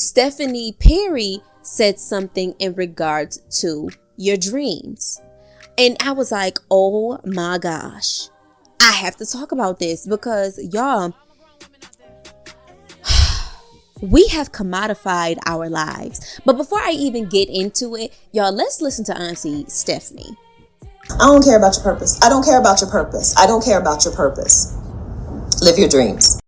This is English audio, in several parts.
Stephanie Perry said something in regards to your dreams. And I was like, oh my gosh, I have to talk about this because y'all, we have commodified our lives. But before I even get into it, y'all, let's listen to Auntie Stephanie. I don't care about your purpose. I don't care about your purpose. I don't care about your purpose. Live your dreams.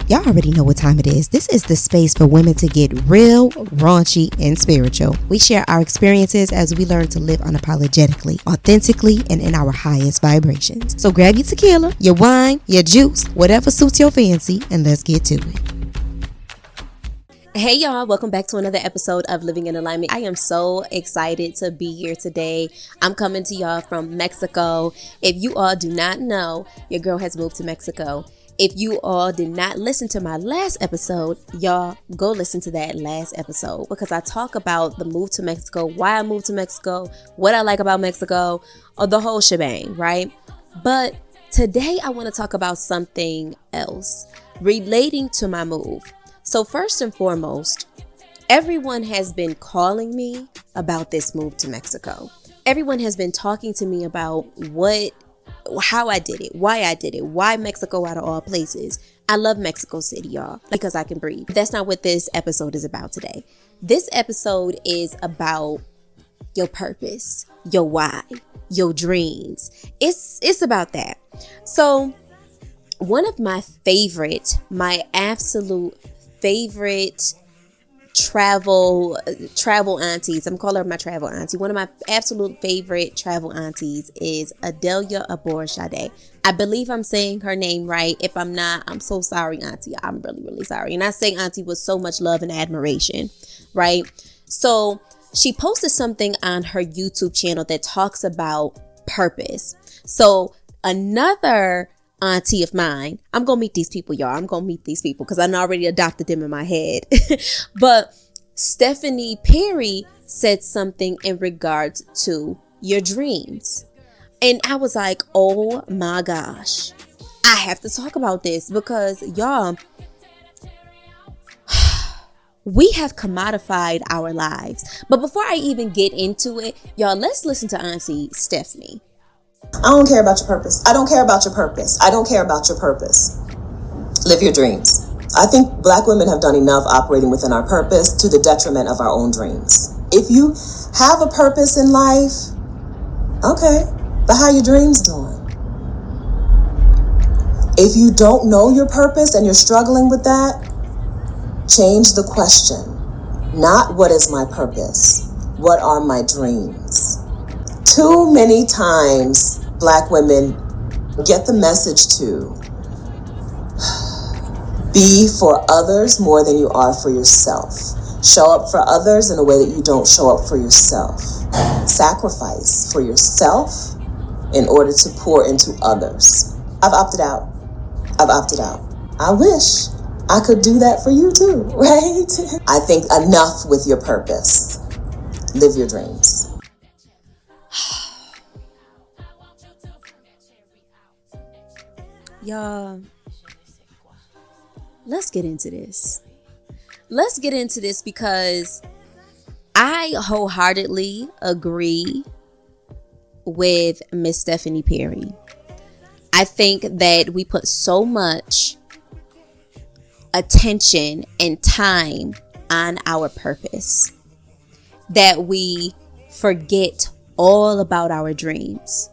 Y'all already know what time it is. This is the space for women to get real, raunchy, and spiritual. We share our experiences as we learn to live unapologetically, authentically, and in our highest vibrations. So grab your tequila, your wine, your juice, whatever suits your fancy, and let's get to it. Hey y'all, welcome back to another episode of Living in Alignment. I am so excited to be here today. I'm coming to y'all from Mexico. If you all do not know, your girl has moved to Mexico. If you all did not listen to my last episode, y'all go listen to that last episode because I talk about the move to Mexico, why I moved to Mexico, what I like about Mexico, or the whole shebang, right? But today I want to talk about something else relating to my move. So first and foremost, everyone has been calling me about this move to Mexico. Everyone has been talking to me about how I did it, why Mexico out of all places. I love Mexico City, y'all, because I can breathe. That's not what this episode is about today. This episode is about your purpose, your why, your dreams. It's about that. So one of my absolute favorite travel aunties. I'm calling her my travel auntie. One of my absolute favorite travel aunties is Adelia Abourshade. I believe I'm saying her name right. If I'm not, I'm so sorry, auntie. I'm really, really sorry. And I say auntie with so much love and admiration, right? So she posted something on her YouTube channel that talks about purpose. So another auntie of mine, I'm gonna meet these people, y'all. I'm gonna meet these people because I already adopted them in my head. But Stephanie Perry said something in regards to your dreams. And I was like, oh my gosh, I have to talk about this because y'all, we have commodified our lives. But before I even get into it, y'all, let's listen to Auntie Stephanie. I don't care about your purpose. I don't care about your purpose. I don't care about your purpose. Live your dreams. I think Black women have done enough operating within our purpose to the detriment of our own dreams. If you have a purpose in life, okay, but how your dreams doing? If you don't know your purpose and you're struggling with that, change the question. Not what is my purpose? What are my dreams? Too many times, Black women get the message to be for others more than you are for yourself. Show up for others in a way that you don't show up for yourself. Sacrifice for yourself in order to pour into others. I've opted out. I wish I could do that for you too, right? I think enough with your purpose. Live your dreams. Y'all, let's get into this. Let's get into this because I wholeheartedly agree with Miss Stephanie Perry. I think that we put so much attention and time on our purpose that we forget all about our dreams.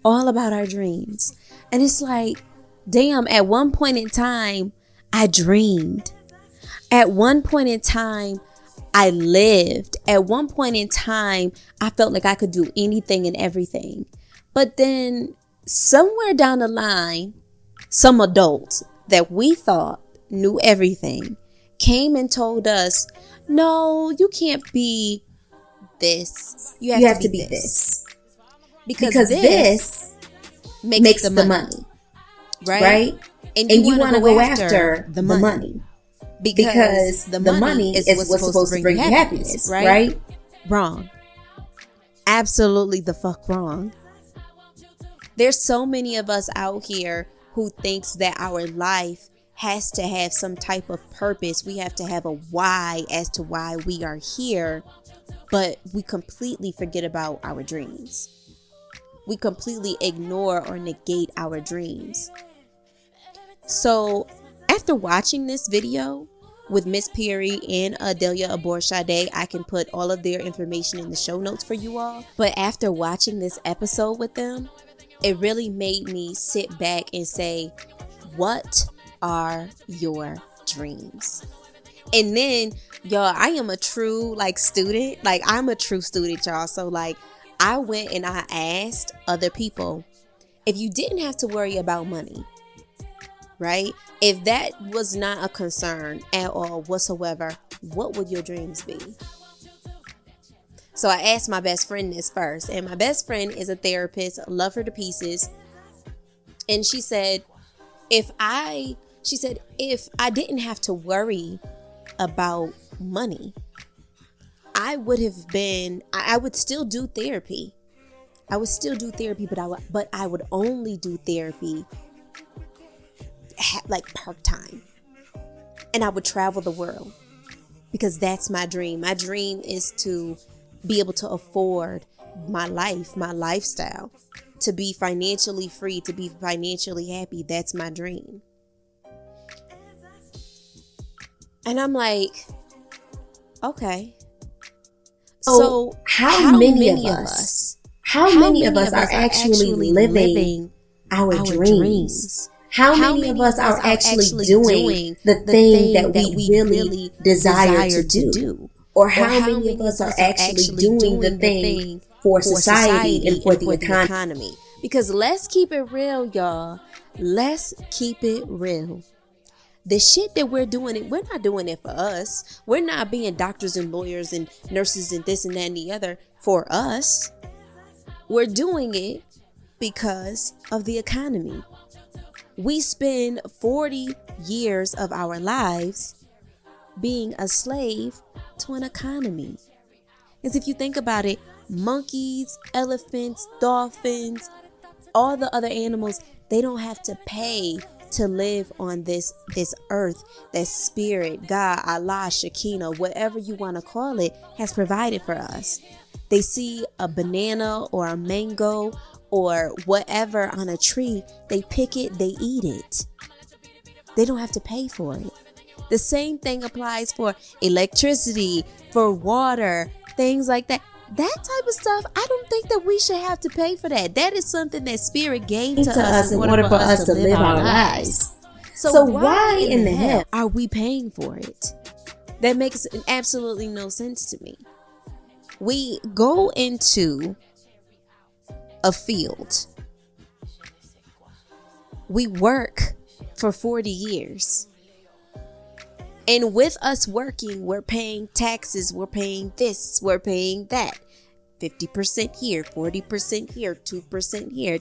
All about our dreams. And it's like, damn, at one point in time, I dreamed. At one point in time, I lived. At one point in time, I felt like I could do anything and everything. But then somewhere down the line, some adults that we thought knew everything came and told us, no, you can't be this. You have to be this. Because this makes the money. Right? And you want to go after the money. Because the money is what's supposed to bring you happiness, right? Wrong. Absolutely the fuck wrong. There's so many of us out here who thinks that our life has to have some type of purpose. We have to have a why as to why we are here, but we completely forget about our dreams. We completely ignore or negate our dreams. So after watching this video with Miss Perry and Delia Aborshade, I can put all of their information in the show notes for you all. But after watching this episode with them, it really made me sit back and say, what are your dreams? And then, y'all, I am a true student. I'm a true student, y'all. So I went and I asked other people, if you didn't have to worry about money, right? If that was not a concern at all whatsoever, what would your dreams be? So I asked my best friend this first, and my best friend is a therapist, love her to pieces. And she said, if I didn't have to worry about money, I would still do therapy. I would still do therapy, but I would only do therapy part-time. And I would travel the world because that's my dream. My dream is to be able to afford my life, my lifestyle, to be financially free, to be financially happy. That's my dream. And I'm like, okay. So how many of us are actually living our dreams? How many of us are actually doing the thing that we really desire to do? Or how many of us are actually doing the thing for society and for the economy? Because let's keep it real, y'all. Let's keep it real. The shit that we're doing, we're not doing it for us. We're not being doctors and lawyers and nurses and this and that and the other for us. We're doing it because of the economy. We spend 40 years of our lives being a slave to an economy. Because if you think about it, monkeys, elephants, dolphins, all the other animals, they don't have to pay to live on this earth that spirit, God, Allah, Shekinah, whatever you want to call it, has provided for us. They see a banana or a mango or whatever on a tree, they pick it, they eat it. They don't have to pay for it. The same thing applies for electricity, for water, things like that. That type of stuff, I don't think that we should have to pay for that. That is something that Spirit gave to us in order for us to live our lives. So why in the hell are we paying for it? That makes absolutely no sense to me. We go into a field. We work for 40 years. And with us working, we're paying taxes, we're paying this, we're paying that. 50% here, 40% here, 2% here.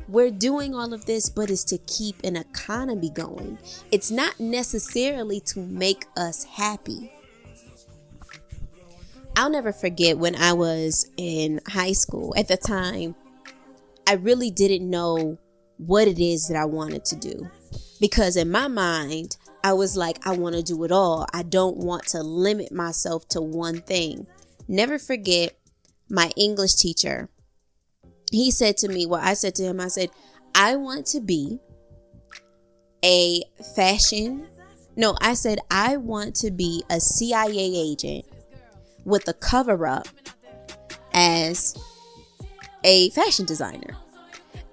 We're doing all of this, but it's to keep an economy going. It's not necessarily to make us happy. I'll never forget when I was in high school. At the time, I really didn't know what it is that I wanted to do. Because in my mind, I was like, I want to do it all. I don't want to limit myself to one thing. Never forget my English teacher. He said to me, I said to him, I said, I want to be I want to be a CIA agent with a cover up as a fashion designer.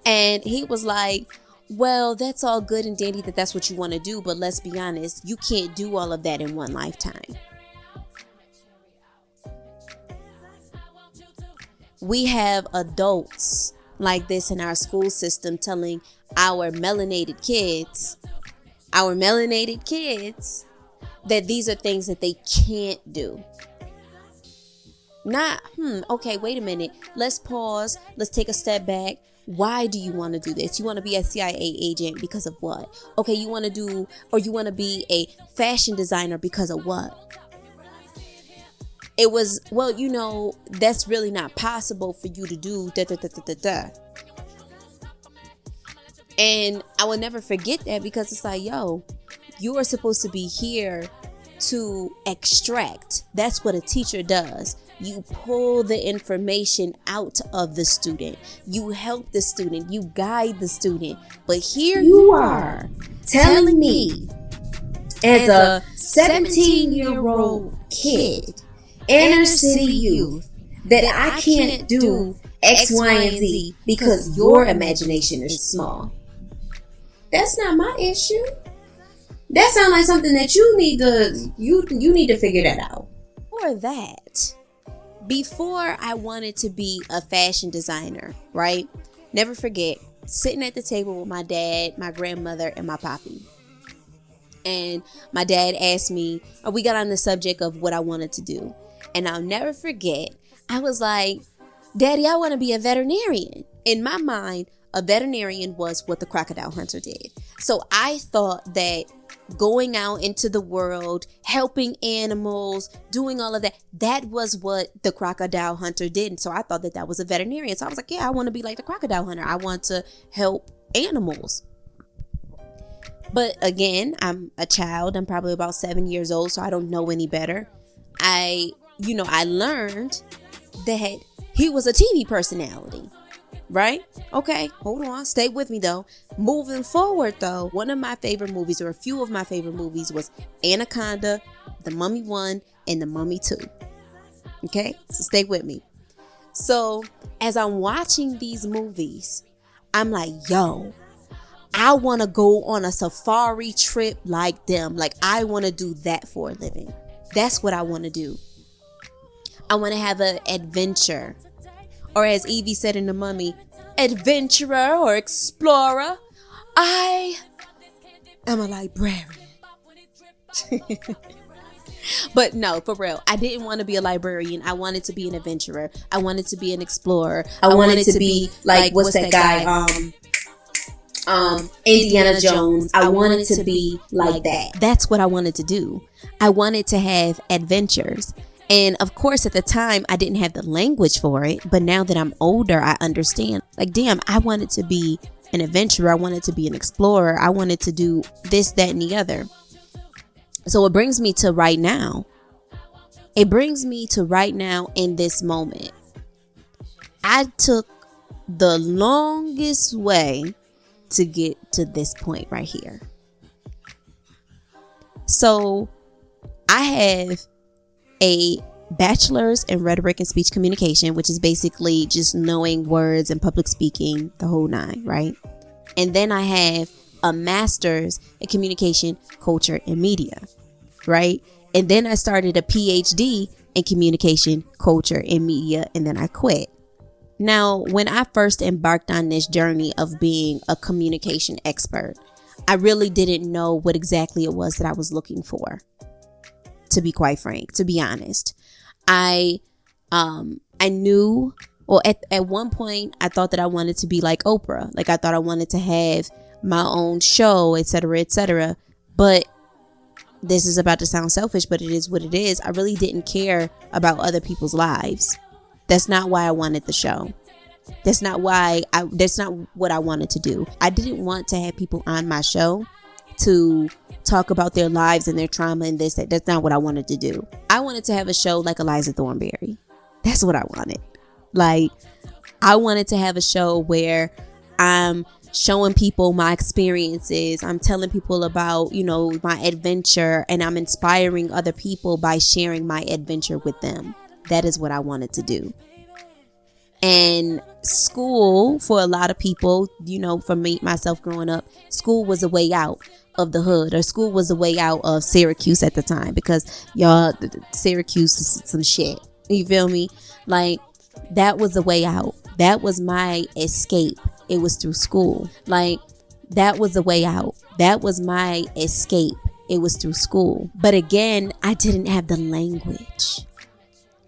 And he was like, well, that's all good and dandy that that's what you want to do, but let's be honest, you can't do all of that in one lifetime. We have adults like this in our school system telling our melanated kids that these are things that they can't do. Not, okay, wait a minute. Let's pause. Let's take a step back. Why do you want to do this? You want to be a CIA agent because of what? Okay, you want to be a fashion designer because of what? It was, well, that's really not possible for you to do. And I will never forget that, because it's like, yo, you are supposed to be here to extract. That's what a teacher does. You pull the information out of the student. You help the student. You guide the student. But here you are telling me, as a 17-year-old kid, inner city youth, that I can't do X, Y, and Z because your imagination is small. That's not my issue. That sounds like something that you need to figure that out. For that, before I wanted to be a fashion designer, right? Never forget, sitting at the table with my dad, my grandmother, and my poppy. And my dad asked me, or we got on the subject of what I wanted to do. And I'll never forget, I was like, Daddy, I want to be a veterinarian. In my mind, a veterinarian was what the crocodile hunter did. So I thought that going out into the world, helping animals, doing all of that, that was what the crocodile hunter did. And so I thought that was a veterinarian. So I was like, yeah, I want to be like the crocodile hunter. I want to help animals. But again, I'm a child. I'm probably about 7 years old, so I don't know any better. I learned that he was a TV personality, right? Okay, hold on. Stay with me, though. Moving forward, though, one of my favorite movies, or a few of my favorite movies, was Anaconda, The Mummy 1, and The Mummy 2. Okay, so stay with me. So as I'm watching these movies, I'm like, yo, I want to go on a safari trip like them. Like, I want to do that for a living. That's what I want to do. I want to have an adventure. Or as Evie said in The Mummy, adventurer or explorer. I am a librarian. But no, for real, I didn't want to be a librarian. I wanted to be an adventurer. I wanted to be an explorer. I wanted to be like, what's that guy? Indiana Jones. I wanted to be like that. That's what I wanted to do. I wanted to have adventures. And of course, at the time, I didn't have the language for it. But now that I'm older, I understand. Like, damn, I wanted to be an adventurer. I wanted to be an explorer. I wanted to do this, that, and the other. So it brings me to right now. It brings me to right now in this moment. I took the longest way to get to this point right here. So I have a bachelor's in rhetoric and speech communication, which is basically just knowing words and public speaking, the whole nine, right? And then I have a master's in communication, culture, and media, right? And then I started a PhD in communication, culture, and media, and then I quit. Now, when I first embarked on this journey of being a communication expert, I really didn't know what exactly it was that I was looking for. To be quite frank, to be honest, I knew, or at one point I thought that I wanted to be like Oprah. Like, I thought I wanted to have my own show, etc., etc. But this is about to sound selfish, but it is what it is. I really didn't care about other people's lives. That's not why I wanted the show. That's not what I wanted to do. I didn't want to have people on my show to talk about their lives and their trauma and this, that. That's not what I wanted to do. I wanted to have a show like Eliza Thornberry. That's what I wanted. Like, I wanted to have a show where I'm showing people my experiences. I'm telling people about, my adventure, and I'm inspiring other people by sharing my adventure with them. That is what I wanted to do. And school, for a lot of people, for me, myself growing up, school was a way out of the hood, or school was a way out of Syracuse at the time, because y'all, Syracuse is some shit. You feel me? Like, that was the way out. That was my escape. It was through school. Like, that was the way out. That was my escape. It was through school. But again, I didn't have the language.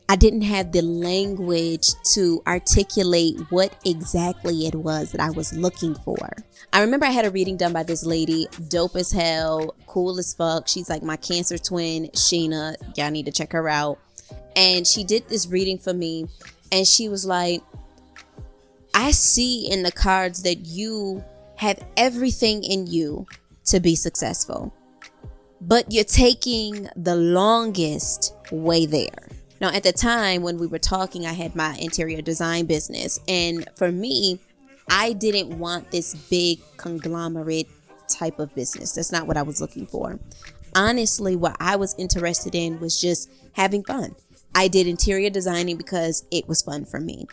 I didn't have the language to articulate what exactly it was that I was looking for. I remember I had a reading done by this lady, dope as hell, cool as fuck. She's like my cancer twin, Sheena. Y'all need to check her out. And she did this reading for me, and she was like, I see in the cards that you have everything in you to be successful, but you're taking the longest way there. Now, at the time when we were talking, I had my interior design business. And for me, I didn't want this big conglomerate type of business. That's not what I was looking for. Honestly, what I was interested in was just having fun. I did interior designing because it was fun for me.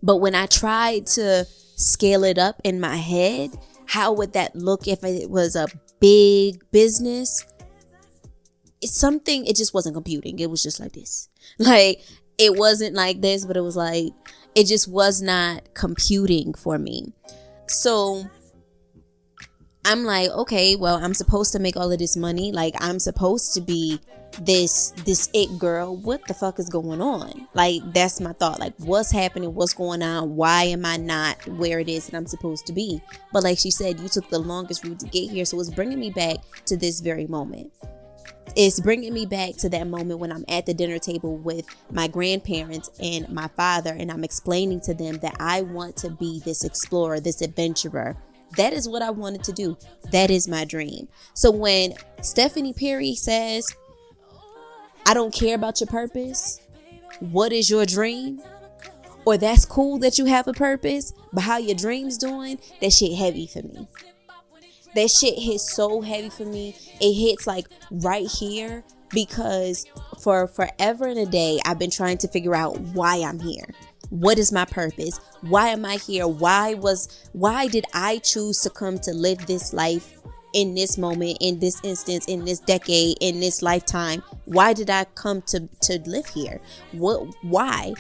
But when I tried to scale it up in my head, how would that look if it was a big business? It just wasn't computing. It was just like this. Like, it wasn't like this, but it was like, it just was not computing for me. So I'm like, okay, well, I'm supposed to make all of this money. Like, I'm supposed to be this it girl. What the fuck is going on? Like, that's my thought. Like, what's happening? What's going on? Why am I not where it is that I'm supposed to be? But like she said, you took the longest route to get here. So it's bringing me back to this very moment. It's bringing me back to that moment when I'm at the dinner table with my grandparents and my father, and I'm explaining to them that I want to be this explorer, this adventurer. That is what I wanted to do. That is my dream. So when Stephanie Perry says, I don't care about your purpose, what is your dream? Or that's cool that you have a purpose, but how your dream's doing, that shit heavy for me. That shit hits so heavy for me. It hits like right here, because for forever and a day, I've been trying to figure out why I'm here. What is my purpose? Why am I here? Why did I choose to come to live this life in this moment, in this instance, in this decade, in this lifetime? Why did I come to live here? Why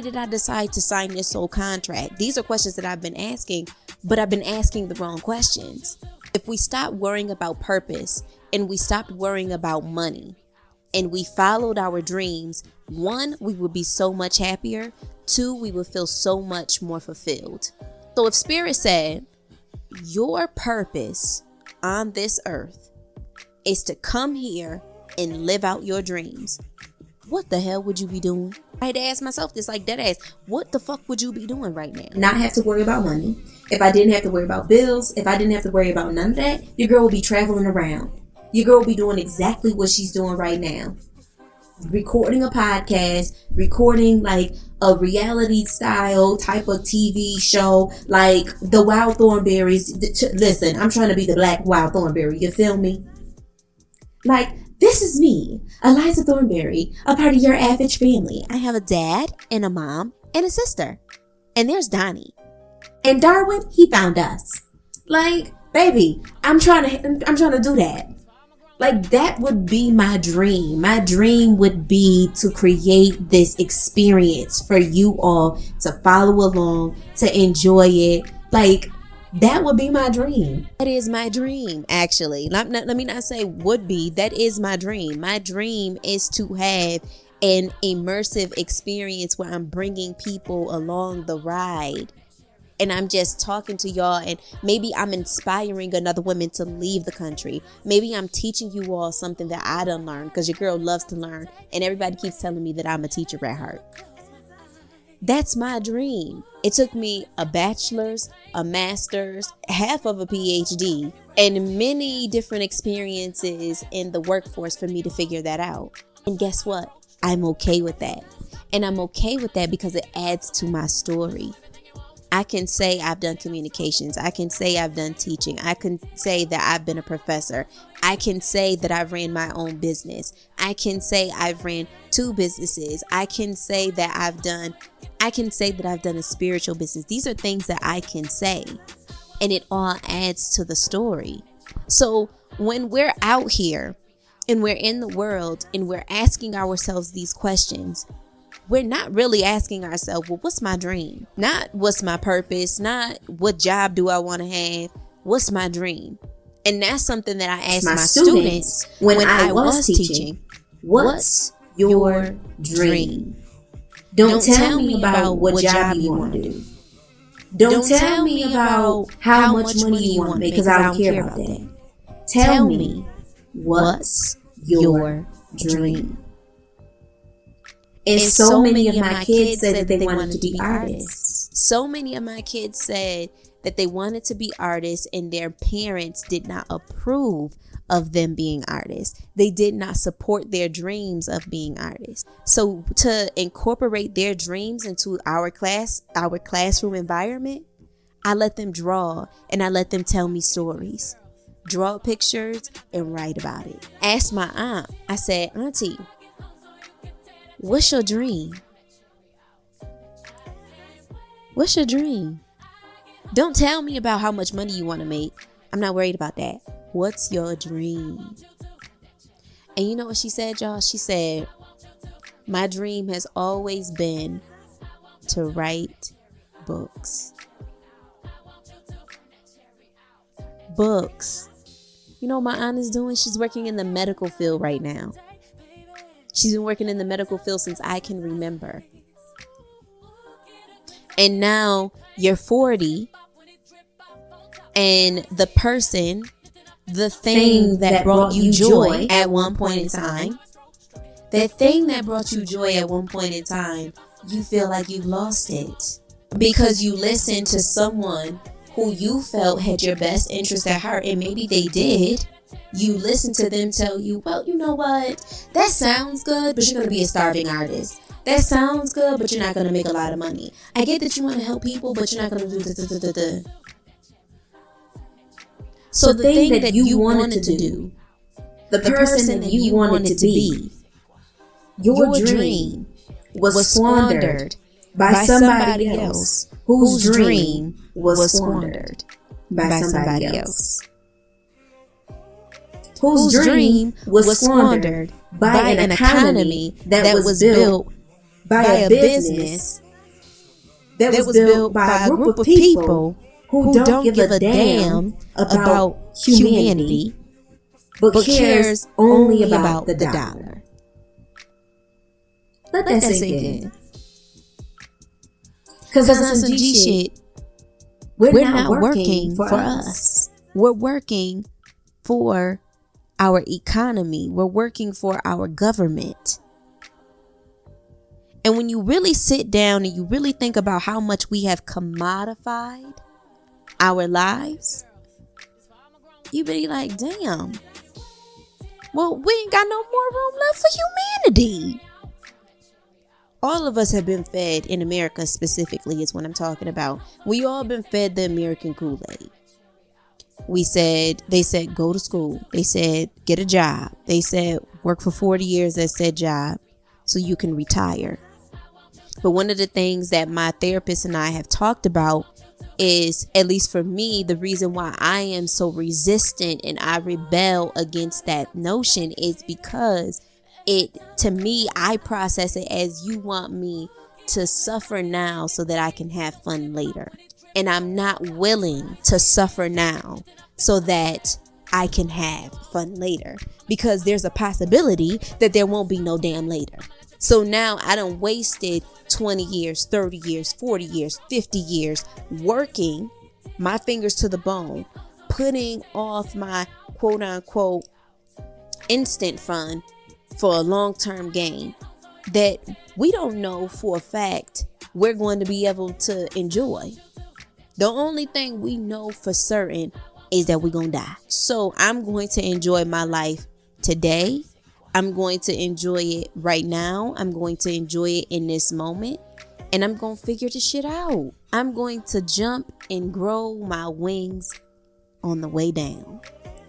did I decide to sign this soul contract? These are questions that I've been asking, but I've been asking the wrong questions. If we stop worrying about purpose and we stopped worrying about money and we followed our dreams, 1, we would be so much happier. 2, we would feel so much more fulfilled. So if Spirit said, your purpose on this earth is to come here and live out your dreams, what the hell would you be doing? I had to ask myself this, like dead ass. What the fuck would you be doing right now? Not have to worry about money. If I didn't have to worry about bills, if I didn't have to worry about none of that, your girl would be traveling around. Your girl would be doing exactly what she's doing right now. Recording a podcast, recording like a reality style type of TV show, like the Wild Thornberrys. Listen, I'm trying to be the Black Wild Thornberry. You feel me? Like, this is me, Eliza Thornberry, a part of your average family. I have a dad and a mom and a sister. And there's Donnie. And Darwin, he found us. Like, baby, I'm trying to do that. Like, that would be my dream. My dream would be to create this experience for you all to follow along, to enjoy it. Like, that would be my dream. That is my dream, actually. Let me not say would be. That is my dream. My dream is to have an immersive experience where I'm bringing people along the ride. And I'm just talking to y'all, and maybe I'm inspiring another woman to leave the country. Maybe I'm teaching you all something that I done learned, because your girl loves to learn. And everybody keeps telling me that I'm a teacher at heart. That's my dream. It took me a bachelor's, a master's, half of a PhD, and many different experiences in the workforce for me to figure that out. And guess what? I'm okay with that. And I'm okay with that because it adds to my story. I can say I've done communications. I can say I've done teaching. I can say that I've been a professor. I can say that I've ran my own business. I can say I've ran 2 businesses. I can say that I've done a spiritual business. These are things that I can say, and it all adds to the story. So when we're out here and we're in the world and we're asking ourselves these questions, we're not really asking ourselves, well, what's my dream? Not what's my purpose? Not what job do I want to have? What's my dream? And that's something that I asked my students when I was teaching. What's your dream? Don't tell me about what job you want to do. Don't tell me about how much money you want to make, because I don't care about that. Tell me, what's your dream? And so many of my kids said that they wanted to be artists. So many of my kids said that they wanted to be artists and their parents did not approve of them being artists. They did not support their dreams of being artists. So to incorporate their dreams into our classroom environment, I let them draw and I let them tell me stories. Draw pictures and write about it. Asked my aunt, I said, Auntie, what's your dream? What's your dream? Don't tell me about how much money you want to make. I'm not worried about that. What's your dream? And you know what she said, y'all? She said, my dream has always been to write books. Books. You know what my aunt is doing? She's working in the medical field right now. She's been working in the medical field since I can remember. And now you're 40 and the person, the thing that brought you joy at one point in time, that thing that brought you joy at one point in time, you feel like you've lost it because you listened to someone who you felt had your best interest at heart, and maybe they did. You listen to them tell you, well, you know what? That sounds good, but you're going to be a starving artist. That sounds good, but you're not going to make a lot of money. I get that you want to help people, but you're not going to do the. So the thing that you wanted to do, the person that you wanted to be, your dream was squandered by somebody else whose dream was squandered by somebody else. Whose dream was squandered by an economy that was built by a business that was built by a group of people who don't give a damn about humanity, but cares only about the dollar. Let that sink in. Because on some G shit, we're not working for us. We're working for our economy. We're working for our government. And when you really sit down and you really think about how much we have commodified our lives, you be like, damn, well, we ain't got no more room left for humanity. All of us have been fed, in America specifically is what I'm talking about. We all been fed the American Kool-Aid. They said, go to school. They said, get a job. They said, work for 40 years at said job so you can retire. But one of the things that my therapist and I have talked about is, at least for me, the reason why I am so resistant and I rebel against that notion is because to me, I process it as you want me to suffer now so that I can have fun later. And I'm not willing to suffer now so that I can have fun later, because there's a possibility that there won't be no damn later. So now I done wasted 20 years, 30 years, 40 years, 50 years working my fingers to the bone, putting off my quote unquote instant fun for a long-term gain that we don't know for a fact we're going to be able to enjoy. The only thing we know for certain is that we're going to die. So I'm going to enjoy my life today. I'm going to enjoy it right now. I'm going to enjoy it in this moment. And I'm going to figure this shit out. I'm going to jump and grow my wings on the way down.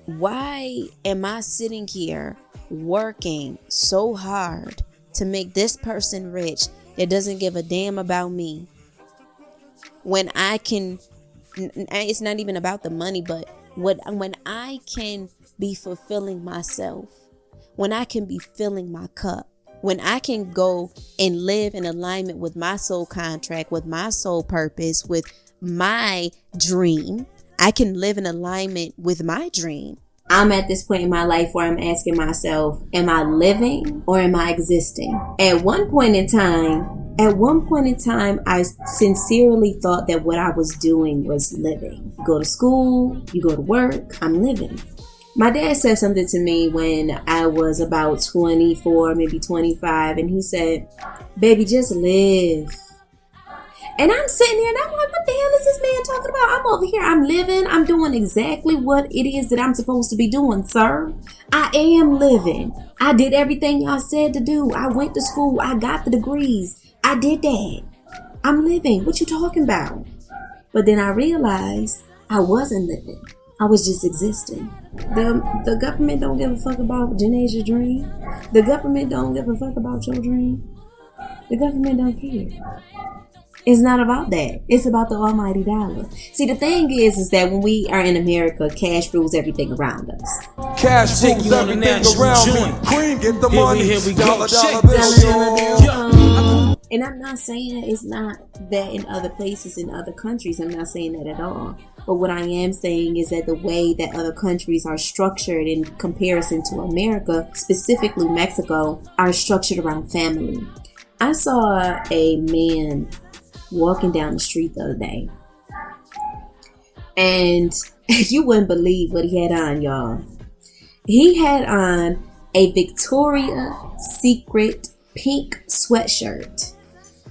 Why am I sitting here working so hard to make this person rich that doesn't give a damn about me, when I can, it's not even about the money, but when I can be fulfilling myself, when I can be filling my cup, when I can go and live in alignment with my soul contract, with my soul purpose, with my dream, I can live in alignment with my dream. I'm at this point in my life where I'm asking myself, am I living or am I existing? At one point in time, I sincerely thought that what I was doing was living. You go to school, you go to work, I'm living. My dad said something to me when I was about 24, maybe 25, and he said, baby, just live. And I'm sitting here and I'm like, what the hell is this man talking about? I'm over here, I'm living, I'm doing exactly what it is that I'm supposed to be doing, sir. I am living. I did everything y'all said to do. I went to school, I got the degrees. I did that. I'm living. What you talking about? But then I realized I wasn't living. I was just existing. The government don't give a fuck about Janae's dream. The government don't give a fuck about your dream. The government don't care. It's not about that. It's about the almighty dollar. See, the thing is that when we are in America, cash rules everything around us. Cash rules everything around me. Cream, get the money. Here we go. And I'm not saying that it's not that in other places, in other countries. I'm not saying that at all. But what I am saying is that the way that other countries are structured in comparison to America, specifically Mexico, are structured around family. I saw a man walking down the street the other day, and you wouldn't believe what he had on, y'all. He had on a Victoria's Secret pink sweatshirt.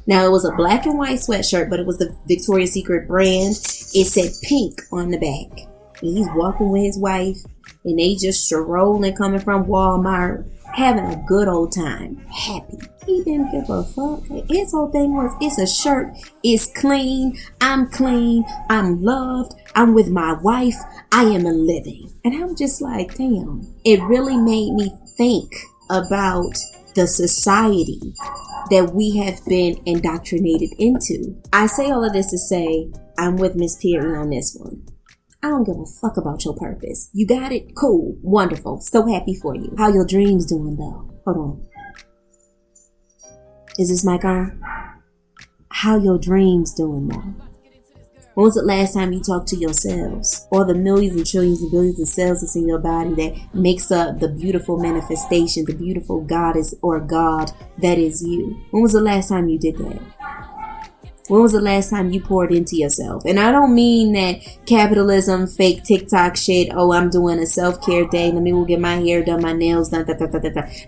Now, it was a black and white sweatshirt, but it was the Victoria's Secret brand. It said pink on the back. And he's walking with his wife, and they just strolling, coming from Walmart, having a good old time, happy. He didn't give a fuck. His whole thing was, it's a shirt, it's clean, I'm loved, I'm with my wife, I am a living. And I'm just like, damn. It really made me think about the society that we have been indoctrinated into. I say all of this to say, I'm with Miss Perry on this one. I don't give a fuck about your purpose. You got it? Cool. Wonderful. So happy for you. How your dreams doing though? Hold on. Is this mic on? How your dreams doing though? When was the last time you talked to yourselves? Or the millions and trillions and billions of cells that's in your body that makes up the beautiful manifestation, the beautiful goddess or God that is you? When was the last time you did that? When was the last time you poured into yourself? And I don't mean that capitalism, fake TikTok shit. Oh, I'm doing a self-care day. Let me go get my hair done, my nails done.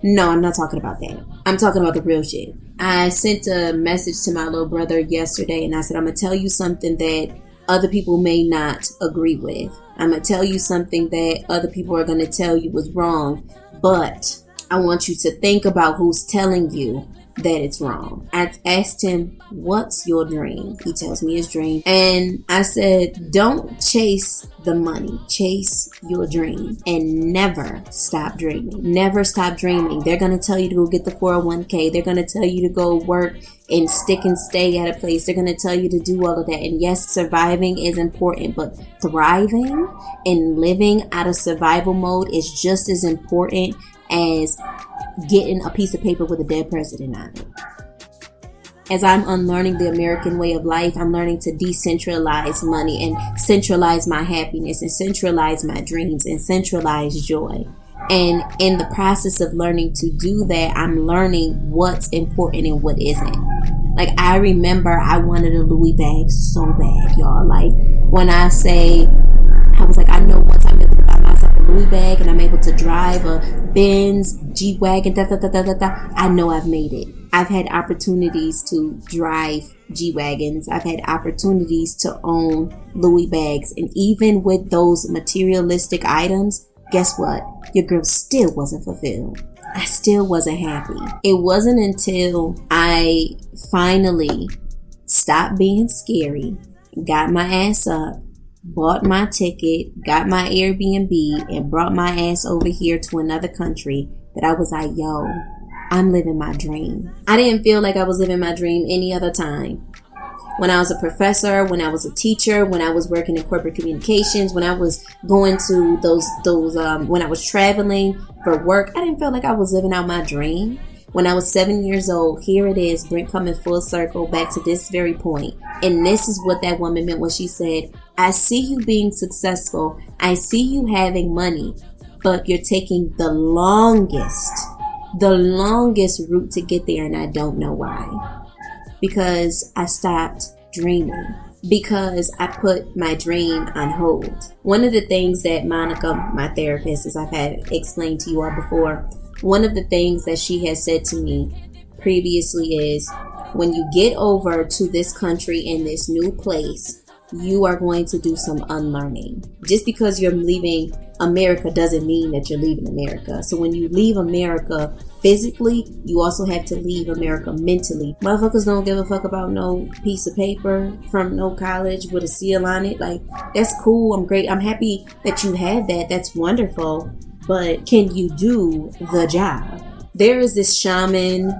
No, I'm not talking about that. I'm talking about the real shit. I sent a message to my little brother yesterday, and I said, I'm going to tell you something that other people may not agree with. I'm going to tell you something that other people are going to tell you was wrong. But I want you to think about who's telling you that it's wrong. I asked him, what's your dream? He tells me his dream. And I said, don't chase the money. Chase your dream and never stop dreaming. Never stop dreaming. They're going to tell you to go get the 401k. They're going to tell you to go work and stick and stay at a place. They're going to tell you to do all of that. And yes, surviving is important, but thriving and living out of survival mode is just as important as getting a piece of paper with a dead president on it. As I'm unlearning the American way of life, I'm learning to decentralize money and centralize my happiness and centralize my dreams and centralize joy. And in the process of learning to do that, I'm learning what's important and what isn't. Like, I remember I wanted a Louis bag so bad, y'all. Like, when I say, I was like, I know once I'm able to buy myself a Louis bag and I'm able to drive a Benz, G-Wagon, I know I've made it. I've had opportunities to drive G-Wagons. I've had opportunities to own Louis bags. And even with those materialistic items, guess what? Your girl still wasn't fulfilled. I still wasn't happy. It wasn't until I finally stopped being scary, got my ass up, bought my ticket, got my Airbnb, and brought my ass over here to another country that I was like, yo, I'm living my dream. I didn't feel like I was living my dream any other time. When I was a professor, when I was a teacher, when I was working in corporate communications, when I was going to those when I was traveling for work, I didn't feel like I was living out my dream. When I was 7 years old, here it is, Brent coming full circle back to this very point. And this is what that woman meant when she said, I see you being successful. I see you having money, but you're taking the longest route to get there, and I don't know why. Because I stopped dreaming. Because I put my dream on hold. One of the things that Monica, my therapist, as I've had explained to you all before, one of the things that she has said to me previously is, when you get over to this country in this new place, you are going to do some unlearning. Just because you're leaving America doesn't mean that you're leaving America. So when you leave America physically, you also have to leave America mentally. Motherfuckers don't give a fuck about no piece of paper from no college with a seal on it. Like, that's cool. I'm great. I'm happy that you had that. That's wonderful. But can you do the job? There is this shaman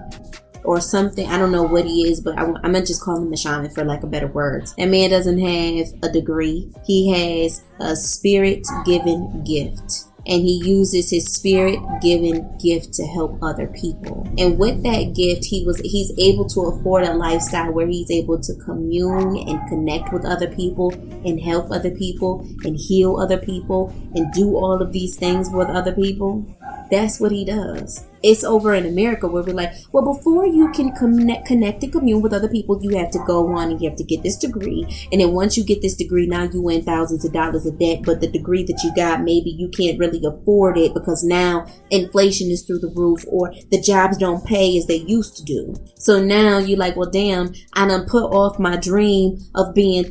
or something, I don't know what he is, but I'm gonna just call him a shaman for lack of better words. That man doesn't have a degree. He has a spirit-given gift, and he uses his spirit-given gift to help other people. And with that gift, he's able to afford a lifestyle where he's able to commune and connect with other people and help other people and heal other people and do all of these things with other people. That's what he does. It's over in America where we're like, well, before you can connect and commune with other people, you have to go on and you have to get this degree. And then once you get this degree, now you in thousands of dollars of debt. But the degree that you got, maybe you can't really afford it because now inflation is through the roof, or the jobs don't pay as they used to do. So now you're like, well, damn, I done put off my dream of being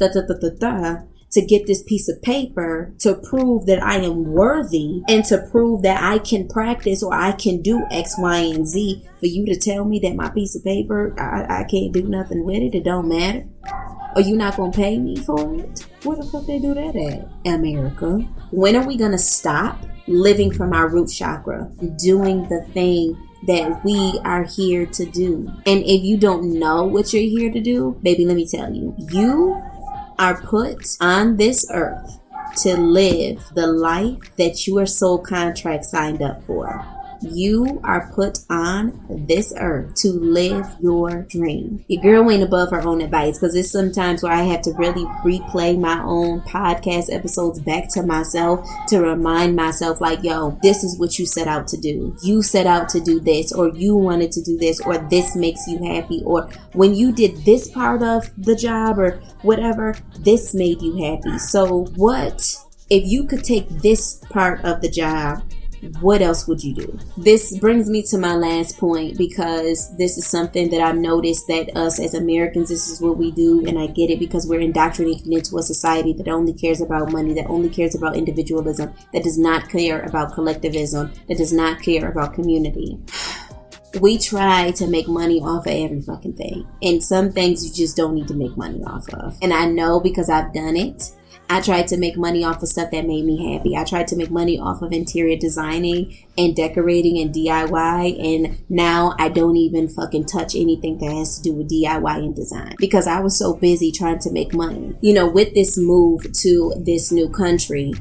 to get this piece of paper to prove that I am worthy and to prove that I can practice or I can do X, Y, and Z. For you to tell me that my piece of paper, I can't do nothing with it, it don't matter. Are you not going to pay me for it? Where the fuck they do that at? America. When are we going to stop living from our root chakra, doing the thing that we are here to do? And if you don't know what you're here to do, baby, let me tell you, you are put on this earth to live the life that your soul contract signed up for. You are put on this earth to live your dream. Your girl ain't above her own advice, because it's sometimes where I have to really replay my own podcast episodes back to myself to remind myself, like, yo, this is what you set out to do. You set out to do this, or you wanted to do this, or this makes you happy, or when you did this part of the job or whatever, this made you happy. So what if you could take this part of the job? What else would you do? This brings me to my last point, because this is something that I've noticed that us as Americans, this is what we do. And I get it, because we're indoctrinated into a society that only cares about money, that only cares about individualism, that does not care about collectivism, that does not care about community. We try to make money off of every fucking thing. And some things you just don't need to make money off of. And I know, because I've done it. I tried to make money off of stuff that made me happy. I tried to make money off of interior designing and decorating and DIY. And now I don't even fucking touch anything that has to do with DIY and design, because I was so busy trying to make money. You know, with this move to this new country,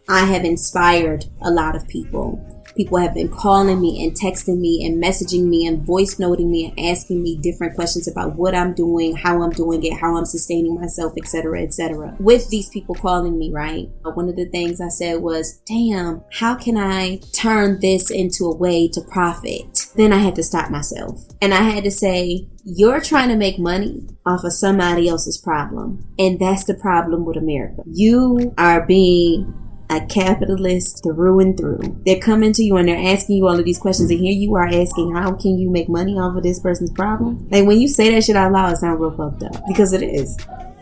I have inspired a lot of people. People have been calling me and texting me and messaging me and voice noting me and asking me different questions about what I'm doing, how I'm doing it, how I'm sustaining myself, etc., etc. With these people calling me, right? One of the things I said was, damn, how can I turn this into a way to profit? Then I had to stop myself. And I had to say, you're trying to make money off of somebody else's problem. And that's the problem with America. You are being a capitalist through and through. They're coming to you and they're asking you all of these questions, and here you are asking, how can you make money off of this person's problem? Like, when you say that shit out loud, it sounds real fucked up, because it is.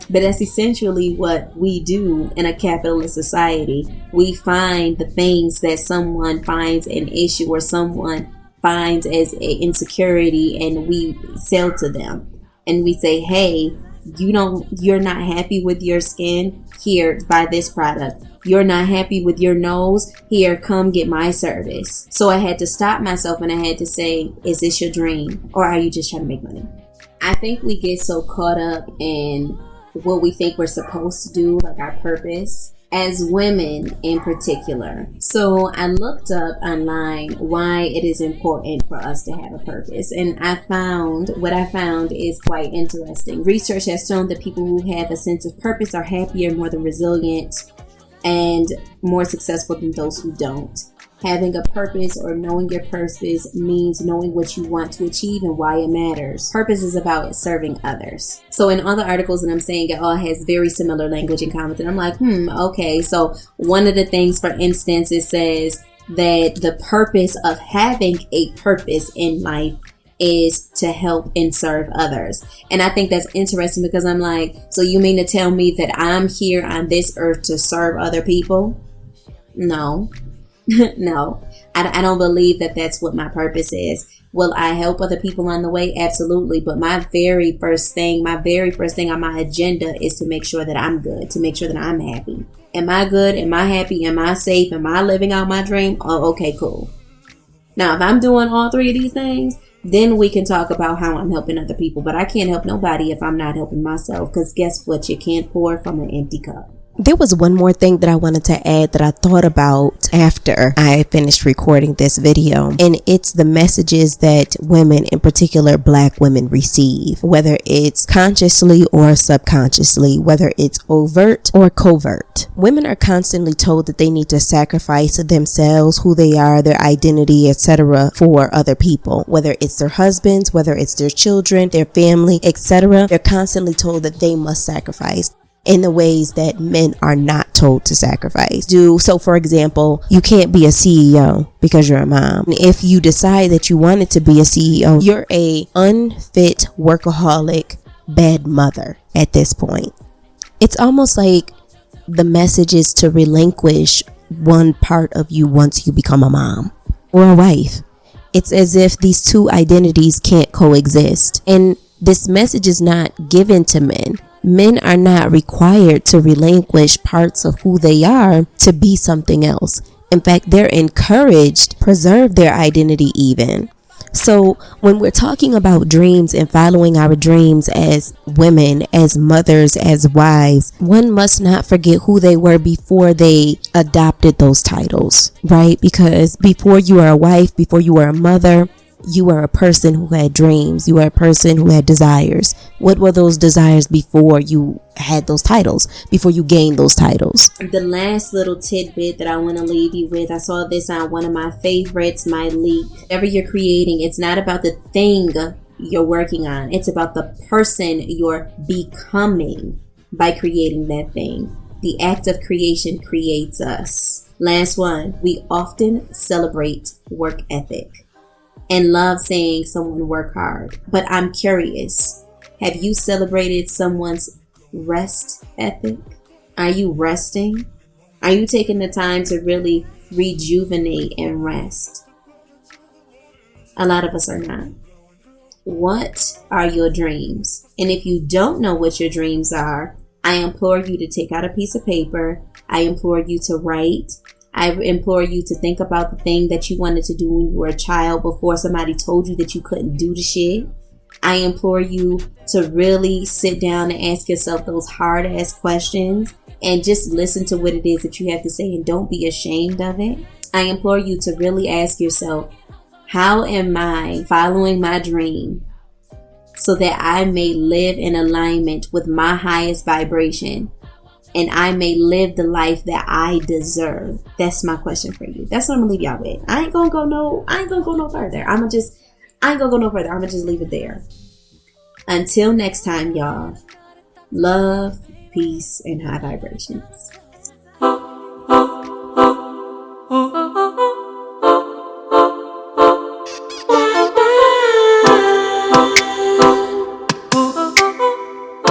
But that's essentially what we do in a capitalist society. We find the things that someone finds an issue or someone finds as an insecurity, and we sell to them. And we say, hey, you're not happy with your skin? Here, buy this product. You're not happy with your nose? Here, come get my service. So I had to stop myself and I had to say, is this your dream, or are you just trying to make money? I think we get so caught up in what we think we're supposed to do, like our purpose, as women in particular. So I looked up online why it is important for us to have a purpose. And what I found is quite interesting. Research has shown that people who have a sense of purpose are happier, more resilient, and more successful than those who don't. Having a purpose or knowing your purpose means knowing what you want to achieve and why it matters. Purpose is about serving others. So in other articles that I'm saying, it all has very similar language and comments. And I'm like, okay. So one of the things, for instance, it says that the purpose of having a purpose in life is to help and serve others. And I think that's interesting because I'm like, so you mean to tell me that I'm here on this earth to serve other people? No. No. I don't believe that that's what my purpose is. Will I help other people on the way? Absolutely. But my very first thing on my agenda is to make sure that I'm good, to make sure that I'm happy. Am I good? Am I happy? Am I safe? Am I living out my dream? Oh, okay, cool. Now, if I'm doing all three of these things, then we can talk about how I'm helping other people. But I can't help nobody if I'm not helping myself. Because guess what? You can't pour from an empty cup. There was one more thing that I wanted to add that I thought about after I finished recording this video, and it's the messages that women, in particular Black women, receive, whether it's consciously or subconsciously, whether it's overt or covert. Women are constantly told that they need to sacrifice themselves, who they are, their identity, etc. for other people, whether it's their husbands, whether it's their children, their family, etc. They're constantly told that they must sacrifice in the ways that men are not told to sacrifice. So for example, you can't be a CEO because you're a mom. If you decide that you wanted to be a CEO, you're a unfit workaholic, bad mother at this point. It's almost like the message is to relinquish one part of you once you become a mom or a wife. It's as if these two identities can't coexist. And this message is not given to men. Men are not required to relinquish parts of who they are to be something else. In fact, they're encouraged to preserve their identity even. So when we're talking about dreams and following our dreams as women, as mothers, as wives, one must not forget who they were before they adopted those titles, right? Because before you were a wife, before you were a mother, you were a person who had dreams. You were a person who had desires. What were those desires before you had those titles, before you gained those titles? The last little tidbit that I want to leave you with, I saw this on one of my favorites, My Leak. Whatever you're creating, it's not about the thing you're working on. It's about the person you're becoming by creating that thing. The act of creation creates us. Last one, we often celebrate work ethic and love saying someone work hard. But I'm curious, have you celebrated someone's rest ethic? Are you resting? Are you taking the time to really rejuvenate and rest? A lot of us are not. What are your dreams? And if you don't know what your dreams are, I implore you to take out a piece of paper. I implore you to write. I implore you to think about the thing that you wanted to do when you were a child before somebody told you that you couldn't do the shit. I implore you to really sit down and ask yourself those hard ass questions and just listen to what it is that you have to say and don't be ashamed of it. I implore you to really ask yourself, how am I following my dream so that I may live in alignment with my highest vibration? And I may live the life that I deserve. That's my question for you. That's what I'm gonna leave y'all with. I ain't gonna go no further. I ain't gonna go no further. I'm gonna just leave it there. Until next time, y'all. Love, peace, and high vibrations.